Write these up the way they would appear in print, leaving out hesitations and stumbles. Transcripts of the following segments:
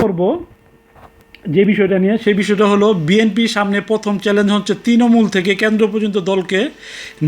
করব যে বিষয়টা নিয়ে, সেই বিষয়টা হলো বিএনপির সামনে প্রথম চ্যালেঞ্জ হচ্ছে তৃণমূল থেকে কেন্দ্র পর্যন্ত দলকে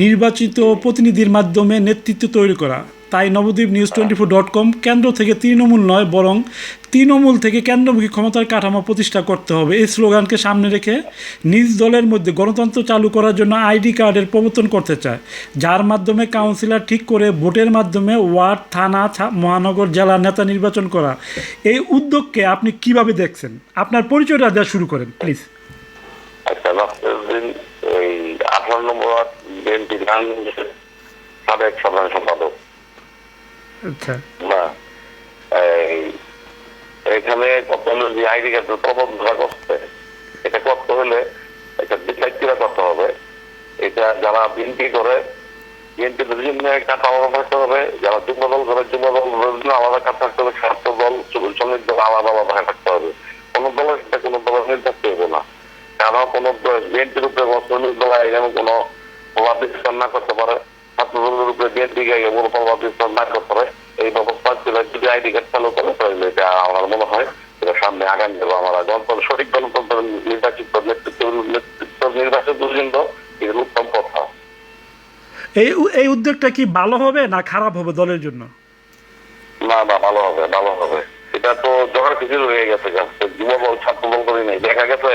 নির্বাচিত প্রতিনিধির মাধ্যমে নেতৃত্ব তৈরি করা। তাই নবদ্বীপ নিউজ 24.com কেন্দ্র থেকে তৃণমূল নয়, বরং তৃণমূল থেকে কেন্দ্রমুখী ক্ষমতার কাঠামো প্রতিষ্ঠা করতে হবে, এই স্লোগানকে সামনে রেখে নিজ দলের মধ্যে গণতন্ত্র চালু করার জন্য আইডি কার্ডের প্রবর্তন করতে চায়, যার মাধ্যমে কাউন্সিলর ঠিক করে ভোটের মাধ্যমে ওয়ার্ড, থানা, মহানগর, জেলা নেতা নির্বাচন করা। এই উদ্যোগকে আপনি কিভাবে দেখছেন? আপনার পরিচয়টা দেওয়া শুরু করেন প্লিজ। আচ্ছা, নাসিরউদ্দিন এই 18 নম্বর ওয়ার্ড বিএনপি সাবেক সাধারণ সম্পাদক। আচ্ছা, না, এখানে কত হলো যে আইডি কার্ড প্রবন্ধ করতে, এটা করতে হলে এটা বিচারিকরা করতে হবে। এটা যারা বিএনপি করে বিএনপিদের জন্য একটা পাওয়া থাকতে হবে, যারা যুগ্ম দল করে যুগ্ম দল আলাদা কাজ থাকতে হবে, স্বার্থ দল শ্রমিক দল আলাদা আলাদা থাকতে হবে। কোন দলের সাথে কোন দলের মিল থাকতে হবে না। কারণ কোন বিএনপির উপরে শ্রমিক দল এখানে কোনো প্রভাব বিস্তার না করতে পারে, ছাত্র দলের উপরে বিএনপি কোনো প্রভাব বিস্তার না করতে পারে। এই ব্যবস্থা যদি আইডি কার্ড চালু করে তাহলে এটা আমার মনে হয় এটা সামনে আগামী যাবো। আমরা গণতন্ত্র সঠিক গণতন্ত্র নির্বাচিত নেতৃত্ব নির্বাচন পর্যন্ত এর উত্তম কথা। এই উদ্যোগটা কি ভালো হবে না খারাপ হবে দলের জন্য? না না, ভালো হবে, ভালো হবে। এটা তো জোগাড় কিছু হয়ে গেছে, যুব দল ছাত্র দল করে নেই। দেখা গেছে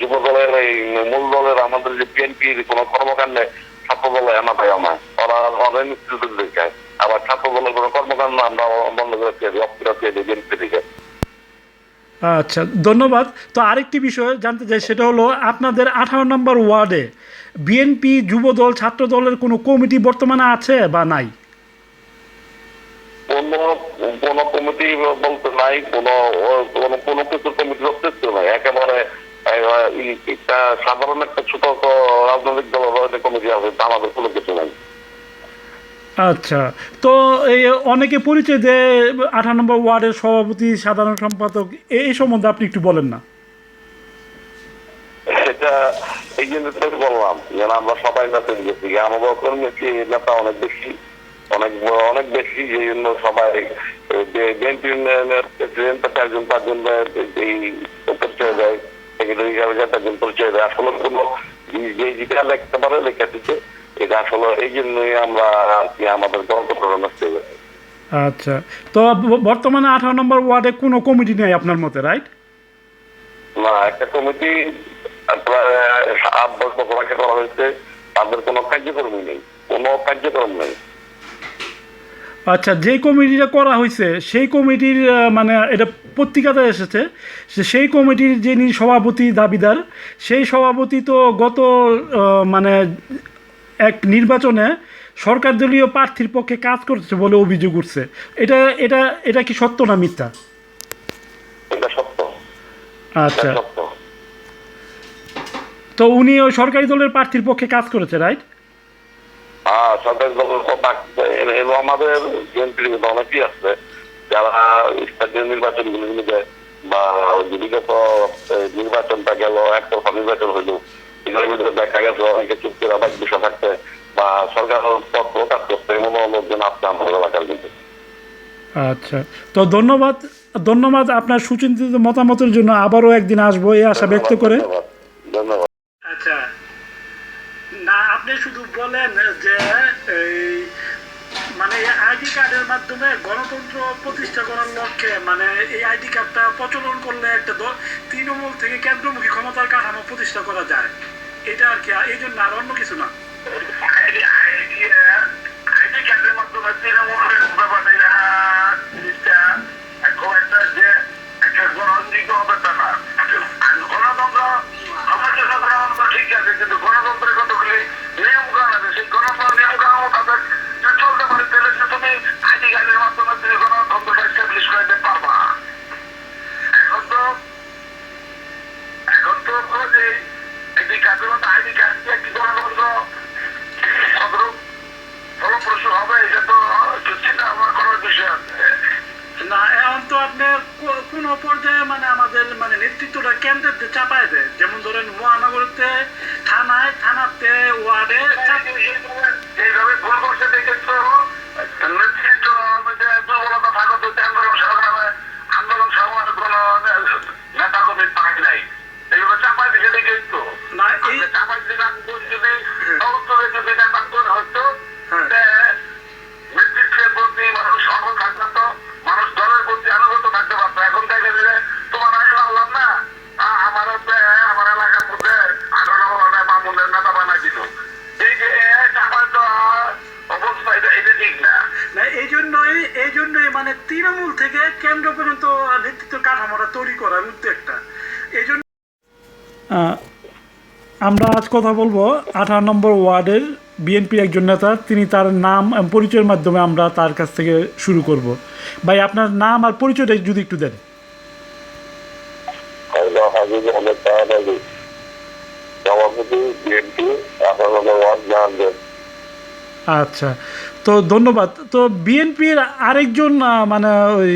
যুব দলের এই মূল দলের আমাদের যে বিএনপির কোন কর্মকাণ্ডে ছাত্র দলে আনা পাই আমার ওরা অনেক নেতৃত্ব দেখায়, আবার ছাত্র দলের কোন কর্মকাণ্ড আমরা বন্ধ করে দিই বিএনপি দিকে। আচ্ছা, ধন্যবাদ। তো আরেকটি বিষয় জানতে চাই, সেটা হলো আপনাদের 18 নম্বর ওয়ার্ডে বিএনপি, যুবদল, ছাত্র দলের কোনো কমিটি বর্তমানে আছে বা নাই? কোন কমিটি বলতে নাই, কোন কিছুর কমিটির অস্তিত্ব নাই। একেবারে একটা সাধারণ একটা ছোট রাজনৈতিক দলের কমিটি আছে, আমাদের কোনো কিছু নাই। আচ্ছা, তো এই অনেকে পরিচয় দেয় 18 নম্বর ওয়ার্ডের সভাপতি, সাধারণ সম্পাদক, এই সম্বন্ধে আপনি একটু বলেন না? সেটা এই জন্য বললাম যেন আমরা সবাই কাছে গেছি, আমাদের কর্মী নেতা অনেক বেশি, অনেক অনেক বেশি, এই জন্য সবাই বিএনপি প্রেসিডেন্ট 4জন 5জন এই পরিচয় দেয়, সেক্রেটারি হিসাবে 4জন পরিচয় দেয়। আসলে কোনো যে যেটা লিখতে পারে লেখা দিচ্ছে, এটা আসলে এই জন্যই আমরা আমাদের গণতন্ত্র নষ্ট হয়ে গেছে। আচ্ছা, তো বর্তমানে 18 নম্বর ওয়ার্ডে কোনো কমিটি নেই আপনার মতে, রাইট? না, একটা কমিটি প্রায় 8-10 বছর আগে করা হয়েছে, তাদের কোনো কার্যক্রমই নেই, কোনো কার্যক্রম নেই। আচ্ছা, যে কমিটিটা করা হয়েছে সেই কমিটির মানে এটা পত্রিকাতে এসেছে, সেই কমিটির যিনি সভাপতি দাবিদার, সেই সভাপতি তো গত মানে এক নির্বাচনে সরকার দলীয় প্রার্থীর পক্ষে কাজ করছে বলে অভিযোগ উঠছে। এটা এটা এটা কি সত্য না মিথ্যা? এটা সত্য। আচ্ছা, তো উনি ওই সরকারি দলের প্রার্থীর পক্ষে কাজ করেছে, রাইট? হ্যাঁ, সরকারি দলের কথা আমাদের বিএনপির অনেকেই আছে যারা স্থানীয় নির্বাচনগুলো নিবে, বা বিগত নির্বাচনটা গেল একতরফা নির্বাচন হইলো, এগুলোর ভিতরে দেখা গেছে অনেকে চুক্তির অনেক বিষয় থাকতে বা সরকার পত্র কাজ করতে এমন লোকজন আসছে আমাদের এলাকার কিন্তু। আচ্ছা, তো ধন্যবাদ, ধন্যবাদ আপনার সুচিন্তিত মতামতের জন্য। আবারও একদিন আসবো এই আশা ব্যক্ত করে। ধন্যবাদ। আচ্ছা, না আপনি শুধু বলেন যে এই মানে আইডি কার্ডের মাধ্যমে গণতন্ত্র প্রতিষ্ঠা করার লক্ষ্যে মানে এই আইডি কার্ডটা প্রচলন করলে একটা তৃণমূল থেকে কেন্দ্রমুখী ক্ষমতার কাঠামো প্রতিষ্ঠা করা যায়, এটা আর কি, এই জন্য আর অন্য কিছু না। আইডি কার্ডের মাধ্যমে তৃণমূলের ব্যাপারে জিনিসটা খুব একটা যে একটা গণতান্ত্রিক ব্যাপারটা না। গণতন্ত্র আমাদের গণতন্ত্র ঠিক আছে, কিন্তু গণতন্ত্রের কতগুলি নিয়ম কানুন আছে, সেই গণতন্ত্র নিয়ম কানুন তাদের চলতে পারে, তাহলে তুমি আইডি কার্ডের মাধ্যমে তুমি গণতন্ত্রটা এস্টাবলিশ করতে পারবা। এখন তো যে একটি কার্ডের মধ্যে আইডি কার্ড দিয়ে একটি গণতন্ত্র ফলপ্রসূ হবে, এটা তো চিন্তা ভাবনা করার বিষয় আছে না। এখন তো আপনার কোন পর্যায়ে মানে আমাদের মানে নেতৃত্বটা কেন্দ্রে চাপায় দেয়, যেমন ধরেন মহানগরতে থানায়, থানাতে ওয়ার্ডে এইভাবে ভুল করছে দেখে তো নেতৃত্ব দুর্বলতা থাকতো, আন্দোলন সংগ্রামে আন্দোলন সংগ্রামে থেকে কেন্দ্র পর্যন্ত নেতৃত্ব কাঠামোটা তৈরি করার উদ্যোগটা এই জন্য আমরা আজ কথা বলবো 18 নম্বর ওয়ার্ডের বিএনপির একজন নেতা, তিনি তার নাম এবং পরিচয়ের মাধ্যমে আমরা তার কাছ থেকে শুরু করব। ভাই আপনার নাম আর পরিচয়টা যদি একটু দেন। আচ্ছা, তো ধন্যবাদ। তো বিএনপির আরেকজন মানে ওই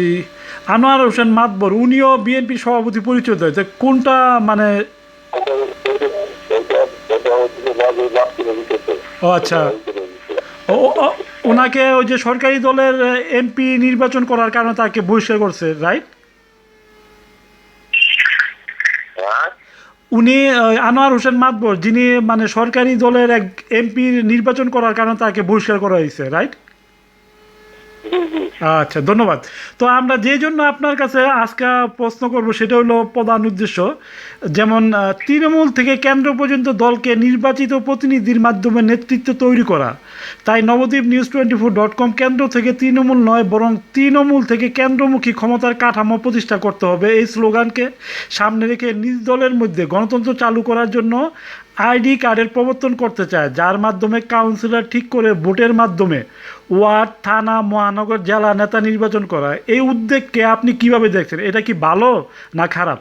আনোয়ার হোসেন মাতবর, উনিও বিএনপির সভাপতি পরিচয় দেয়, তো কোনটা মানে? ও আচ্ছা, ওনাকে ওই যে সরকারি দলের এমপি নির্বাচন করার কারণে তাকে বহিষ্কার করছে, রাইট? উনি আনোয়ার হোসেন মাতবর, যিনি মানে সরকারি দলের এক এমপি নির্বাচন করার কারণে তাকে বহিষ্কার করা হয়েছে, রাইট? আচ্ছা, ধন্যবাদ। তো আমরা যে জন্য আপনার কাছে আজকে প্রশ্ন করব সেটা হলো প্রধান উদ্দেশ্য, যেমন তৃণমূল থেকে কেন্দ্র পর্যন্ত দলকে নির্বাচিত প্রতিনিধির মাধ্যমে নেতৃত্ব তৈরি করা। তাই নবদ্বীপ নিউজ24.com কেন্দ্র থেকে তৃণমূল নয় বরং তৃণমূল থেকে কেন্দ্রমুখী ক্ষমতার কাঠামো প্রতিষ্ঠা করতে হবে, এই স্লোগানকে সামনে রেখে নিজ দলের মধ্যে গণতন্ত্র চালু করার জন্য আইডি কার্ডের প্রবর্তন করতে চায়, যার মাধ্যমে কাউন্সিলর ঠিক করে ভোটের মাধ্যমে ওয়ার্ড, থানা, মহানগর, জেলা নেতা নির্বাচন করা। এই উদ্যোগকে আপনি কিভাবে দেখছেন? এটা কি ভালো না খারাপ?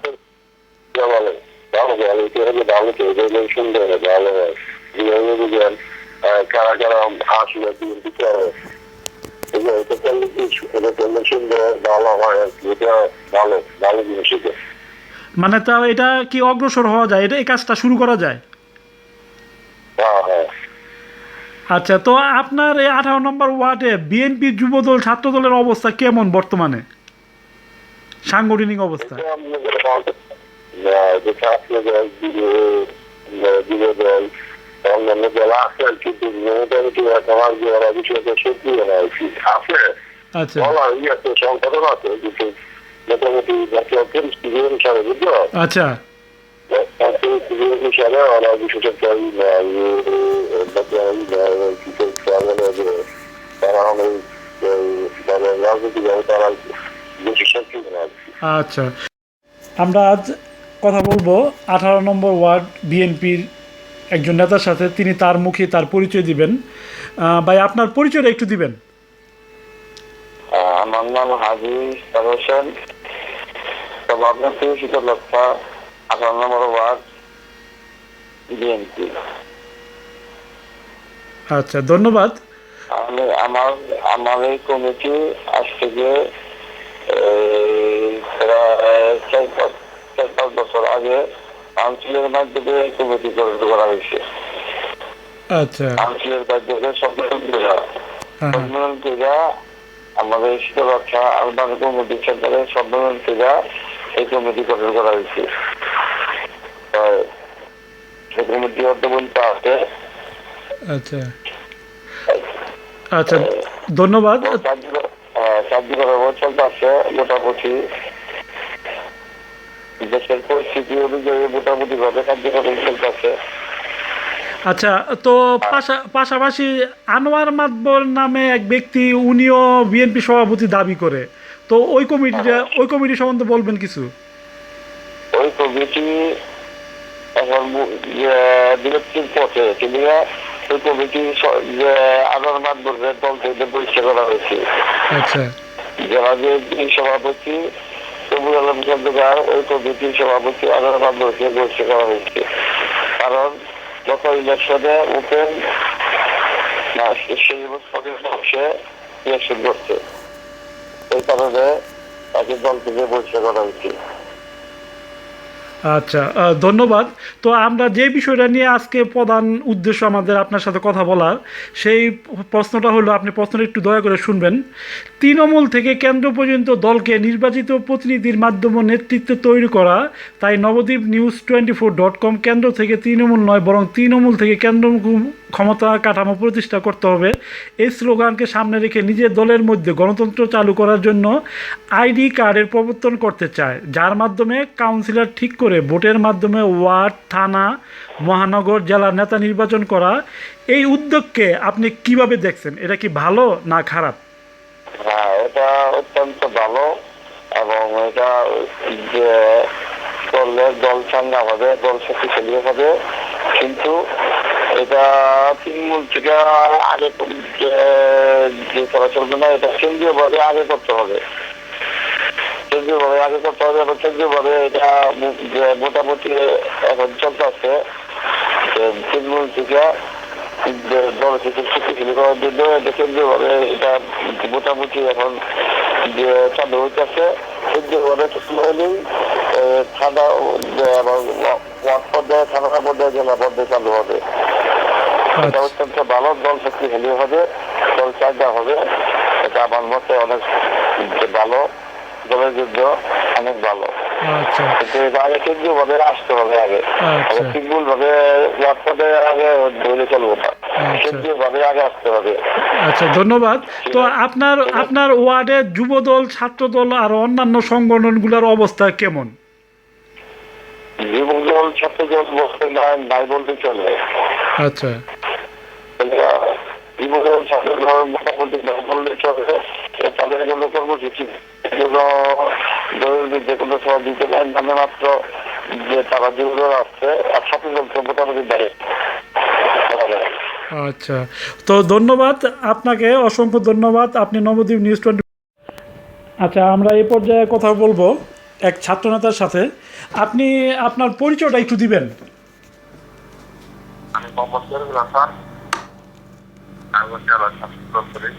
মানে তা এটা কি অগ্রসর হওয়া যায়, এটা এই কাজটা শুরু করা যায়? আচ্ছা, তো আপনার এই 18 নম্বর ওয়ার্ডে বিএনপি, যুবদল, ছাত্রদলের অবস্থা কেমন বর্তমানে, সাংগঠনিক অবস্থা? অন্যান্য দল আছে কিন্তু মোটামুটি ওরা বিষয়টা সত্যি আছে, আচ্ছা সংকটন আছে কিন্তু মোটামুটি পরিস্থিতি অনুসারে, বুঝলো? আচ্ছা অনুসারে ওরা বিষয়টা তারা অনেক রাজনৈতিকভাবে তারা বেশি সক্রিয়। আচ্ছা, আমরা আজ কথা বলবো 18 নম্বর ওয়ার্ড বিএনপির একজন নেতার সাথে, তিনি তার মুখে তার পরিচয় দিবেন। ভাই আপনার পরিচয়টা একটু দিবেন। আমার নাম হাজি হোসেন, শীতলক্ষা, 18 নম্বর ওয়ার্ড বিএনপি। আচ্ছা, ধন্যবাদ। আমার এই কমিটি আজ থেকে 4-5 বছর আগে কাউন্সিলের মাধ্যমে এই কমিটি গঠন করা হয়েছে। আচ্ছা, কাউন্সিলের মাধ্যমে সম্মেলনকারীরা আমাদের শীতলক্ষা আলবান কমিটি সেন্টারের সম্মেলনকারীরা এই কমিটি গঠন করা হয়েছে। সেই কমিটি অধ্যবন্ত আছে। আচ্ছা আচ্ছা, ধন্যবাদ। কার্যকর চলতে মোটামুটি দেশের পরিস্থিতি অনুযায়ী মোটামুটি ভাবে কার্যকর চলতেছে। আচ্ছা, তো পাশাপাশি আনোয়ার মাতবর নামে এক ব্যক্তি, উনিও বিএনপি সভাপতি দাবি করে, তো ওই কমিটি সম্বন্ধে বলবেন কিছু? ওই কমিটি এখন বিরক্তির পথে, কিন্তু ওই কমিটি আনোয়ার মাতবরের দল থেকে বহিষ্কার করা হয়েছে। আচ্ছা, যারা বিএনপির সভাপতি তবুল আলম খন্দকার, ওই কমিটির সভাপতি আনোয়ার মাতবরকে বহিষ্কার করা হয়েছে। কারণ গত ইলেকশনে ওপেন সেই বছর ইলেকশন করছে, এই কারণে তাকে দল থেকে বহিষ্কার করা হয়েছে। আচ্ছা, ধন্যবাদ। তো আমরা যে বিষয়টা নিয়ে আজকে প্রধান উদ্দেশ্য আমাদের আপনার সাথে কথা বলার, সেই প্রশ্নটা হলো, আপনি প্রশ্নটা একটু দয়া করে শুনবেন। তৃণমূল থেকে কেন্দ্র পর্যন্ত দলকে নির্বাচিত প্রতিনিধির মাধ্যমে নেতৃত্ব তৈরি করা। তাই নবদ্বীপ নিউজ24.com কেন্দ্র থেকে তৃণমূল নয় বরং তৃণমূল থেকে কেন্দ্র ক্ষমতা কাঠামো প্রতিষ্ঠা করতে হবে, এই স্লোগানকে সামনে রেখে নিজের দলের মধ্যে গণতন্ত্র চালু করার জন্য আইডি কার্ডের প্রবর্তন করতে চায়, যার মাধ্যমে কাউন্সিলর ঠিক করে ভোটের মাধ্যমে ওয়ার্ড, থানা, মহানগর, জেলা নেতা নির্বাচন করা। এই উদ্যোগকে আপনি কিভাবে দেখছেন? এটা কি ভালো না খারাপ? হ্যাঁ, এটা অত্যন্ত ভালো এবং এটা যে করলে দল চাঙ্গা হবে, দল শক্তিশালী হবে। কিন্তু এটা তৃণমূল থেকে আগে যে করা চলবে না, এটা কেন্দ্রীয় ভাবে আগে করতে হবে। কেন্দ্রীয় ভাবে আগে করতে হবে এবং কেন্দ্রীয় ভাবে এটা মোটামুটি এখন চলতেছে তৃণমূল থেকে দল থেকে শক্তিশালী করার জন্য এটা কেন্দ্রীয় ভাবে এটা মোটামুটি এখন যে চালু হইতেছে। কেন্দ্রীয় ভাবে হলেই থানা এবং ওয়ার্ড পর্যায়ে, থানা পর্যায়ে, জেলা পর্যায়ে চালু হবে। এটা অত্যন্ত ভালো, দল শক্তিশালী হবে, দল চাঙ্গা হবে। এটা আমার মতে অনেক ভালো, দলের যুদ্ধ অনেক ভালো। কিন্তু এটা আগে কেন্দ্রীয় ভাবে আসতে হবে, আগে তৃণমূল ভাবে ওয়ার্ড পর্যায়ে আগে ধরে চলবো না, কেন্দ্রীয় ভাবে আগে আসতে হবে। আচ্ছা, ধন্যবাদ। তো আপনার ওয়ার্ডে যুবদল, ছাত্রদল আর অন্যান্য সংগঠনগুলোর অবস্থা কেমন? যুবদল, ছাত্রদল বলতে নাই বলতে চলে। আচ্ছা, যুবদল, ছাত্রদল মোটামুটি নাই বললে চলে। তাদের এগুলো কর্মসূচি যে কোনো সময় দিতে পারেন, নামে মাত্র যে তারা যুবদল আসছে আর ছাত্রদল মোটামুটি দেয়। আচ্ছা, তো ধন্যবাদ আপনাকে, অসংখ্য ধন্যবাদ। আপনি নবদ্বীপ নিউজ 20। আচ্ছা, আমরা এই পর্যায়ে কথা বলবো এক ছাত্রনেতার সাথে। আপনি আপনার পরিচয়টা একটু দিবেন। আমি মোহাম্মদ শরীফুল হাসান, আমি হচ্ছে ছাত্রদল করি,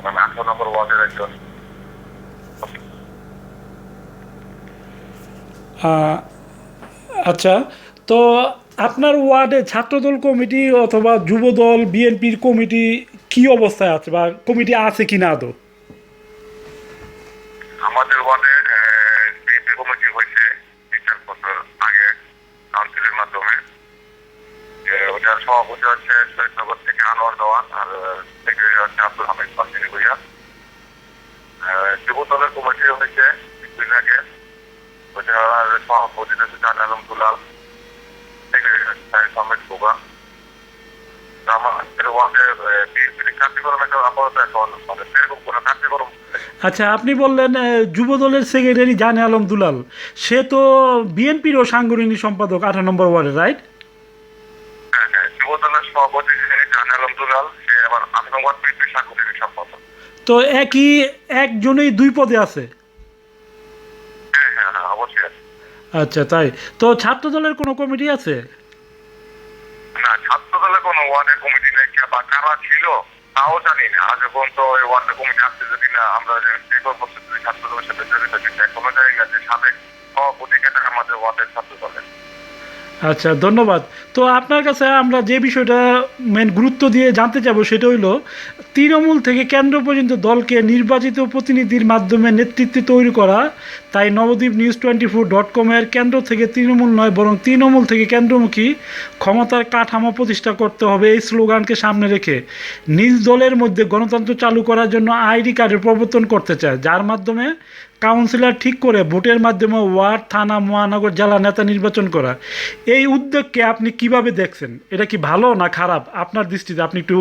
আমি 18 নম্বর ওয়ার্ডের একজন। আচ্ছা, তো আপনার ওয়ার্ডে ছাত্রদল কমিটি অথবা যুবদল, বিএনপির কমিটি কি অবস্থায় আছে, বা কমিটি আছে কি না আদৌ? আমাদের ওয়ার্ডে বিএনপি কমিটি হয়েছে 4 বছর আগে কাউন্সিলের মাধ্যমে। ওটার সভাপতি হচ্ছে শহীদনগর থেকে আনোয়ার দেওয়ান, আর সেক্রেটারি হচ্ছে আব্দুল হামিদ বাসিনী ভুইয়া। যুবদলের কমিটি হয়েছে কিছুদিন আগে, ওটার সভাপতি হচ্ছে জান আলম দুলাল, সেক্রেটারি হচ্ছে সাইদ আহমেদ কোবা। আমাদের ওয়ার্ডে বিএনপির কার্যক্রম আপাতত এখন সেরকম কোনো কার্যক্রম। আচ্ছা, আপনি বললেন যুবদলের সেক্রেটারি জানে আলম দুলাল, সে তো বিএনপিরও সাংগঠনিক সম্পাদক 18 নম্বর ওয়ার্ডে, রাইট? হ্যাঁ, যুবদলের সভাপতি জানে আলম দুলাল, সে আবার 18 নম্বর বিএনপির সাংগঠনিক সম্পাদক। তো একজনেই দুই পদে আছে? হ্যাঁ, অবশ্যই আছে। আচ্ছা, তাই তো ছাত্রদলের কোনো কমিটি আছে? না, ছাত্রদলের কোনো ওয়ার্ডের কমিটি নেই, বা কারা ছিল তাও জানি না। আজ পর্যন্ত ওই ওয়ার্ডের কমিটি আসছে যদি না, আমরা যে বছর যদি ছাত্রদলের সাথে জড়িত কিন্তু এখনো জানি না যে সাবেক সভাপতি কেটে আমাদের ওয়ার্ডের ছাত্রদলের। আচ্ছা, ধন্যবাদ। তো আপনার কাছে আমরা যে বিষয়টা মেন গুরুত্ব দিয়ে জানতে চাবো সেটা হইল, তৃণমূল থেকে কেন্দ্র পর্যন্ত দলকে নির্বাচিত প্রতিনিধির মাধ্যমে নেতৃত্ব তৈরি করা। তাই নবদ্বীপ নিউজ 24.com-এর কেন্দ্র থেকে তৃণমূল নয়, বরং তৃণমূল থেকে কেন্দ্রমুখী ক্ষমতার কাঠামো প্রতিষ্ঠা করতে হবে, এই স্লোগানকে সামনে রেখে নিজ দলের মধ্যে গণতন্ত্র চালু করার জন্য আইডি কার্ডের প্রবর্তন করতে চায়, যার মাধ্যমে কাউন্সিলর ঠিক করে ভোটের মাধ্যমে ওয়ার্ড, থানা, মহানগর, জেলা নেতা নির্বাচন করা। এই উদ্যোগকে আপনি কিভাবে দেখছেন? এটা কি ভালো না খারাপ আপনার দৃষ্টিতে, আপনি একটু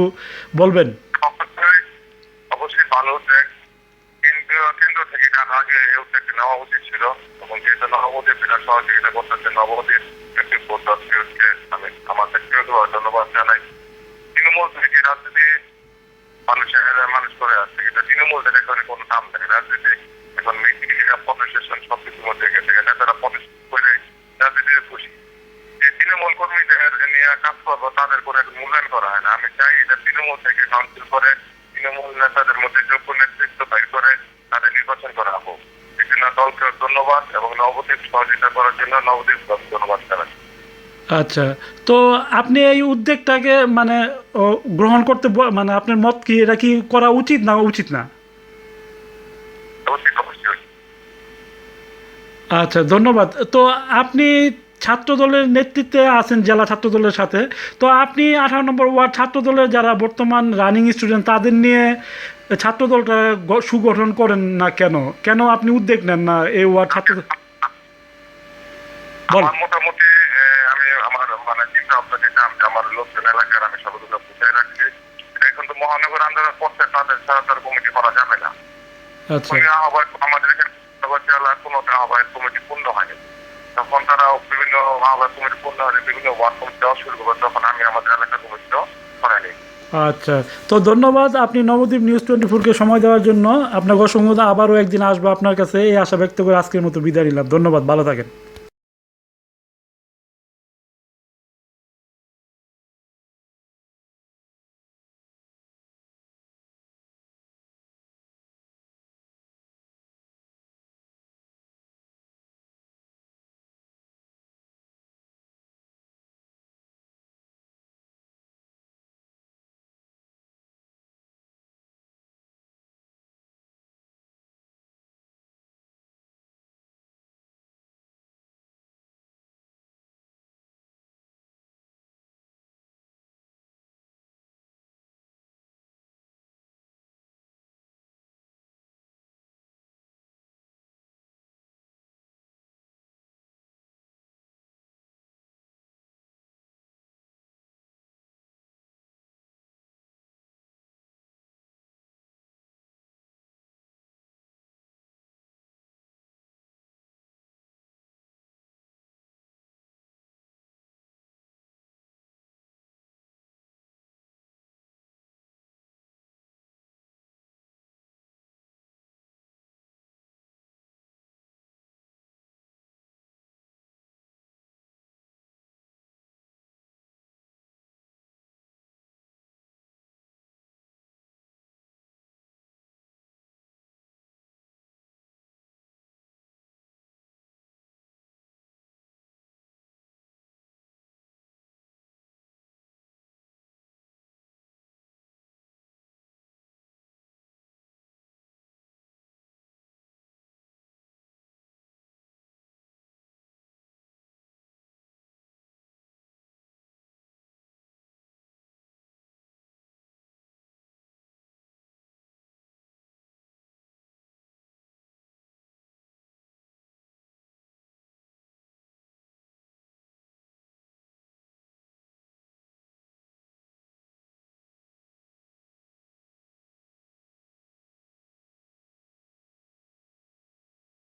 বলবেন? অবশ্যই ভালো উদ্যোগ। কেন্দ্র থেকে আগে এই উদ্যোগটা নেওয়া উচিত ছিল, এবং যেহেতু নবদ্বীপ সহযোগিতা করতেছে, নবদ্বীপ আমি আমার ব্যক্তিগত ধন্যবাদ জানাই। তৃণমূল থেকে রাজনীতি মানুষ করে আসছে, কিন্তু তৃণমূলদের এখানে কোনো নাম নেই। রাজনীতি এখন প্রতিষ্ঠান সবকিছুর মধ্যে গেছে, নেতারা প্রতিষ্ঠান করে রাজনীতির খুশি। যে তৃণমূল কর্মীদের নিয়ে কাজ করবো তাদের কোনো মূল্যায়ন করা হয় না। আমি চাই এটা তৃণমূল থেকে কাউন্সিল করে তৃণমূল নেতাদের মধ্যে যোগ্য নেতৃত্ব বের করে তাদের নির্বাচন করা হোক। এই জন্য দলকে ধন্যবাদ, এবং নবদ্বীপ সহযোগিতা করার জন্য নবদ্বীপ ধন্যবাদ জানাই। আচ্ছা, তো আপনি এই উদ্যোগটাকে মানে গ্রহণ করতে মানে আপনার মত কি, এটা কি করা উচিত না উচিত না? আচ্ছা, ধন্যবাদ। তো আপনি ছাত্রদলের নেতৃত্বে আছেন, জেলা ছাত্রদলের সাথে। তো আপনি 18 নম্বর ওয়ার্ড ছাত্রদলের যারা বর্তমান রানিং স্টুডেন্ট, তাদের নিয়ে ছাত্রদলটা সুগঠন করেন না কেন? কেন আপনি উদ্যোগ নেন না এই ওয়ার্ড ছাত্রদল? মোটামুটি আমি আমার চিন্তা ভাবনা আমার লোকজন এলাকার আমি সবগুলো বুঝাই রাখছি। এটা এখন তো মহানগর আন্দোলন করছে, তাদের ছাড়া তার কমিটি করা যাবে না। আচ্ছা ওই আহ্বায়ক আমাদের এখানে জেলার কোনোটা আহ্বায়ক কমিটি পূর্ণ হয়নি। তখন তারা বিভিন্ন আহ্বায়ক কমিটি পূর্ণ হলে বিভিন্ন ওয়ার্ড কমিটি দেওয়া শুরু করবে, তখন আমি আমাদের এলাকার কমিটিও সরাই নিই। আচ্ছা, তো ধন্যবাদ আপনি নবদ্বীপ নিউজ 24-কে সময় দেওয়ার জন্য। আপনাকে অসংখ্য আবারও একদিন আসবো আপনার কাছে, এই আশা ব্যক্ত করে আজকের মতো বিদায় নিলাম। ধন্যবাদ, ভালো থাকেন।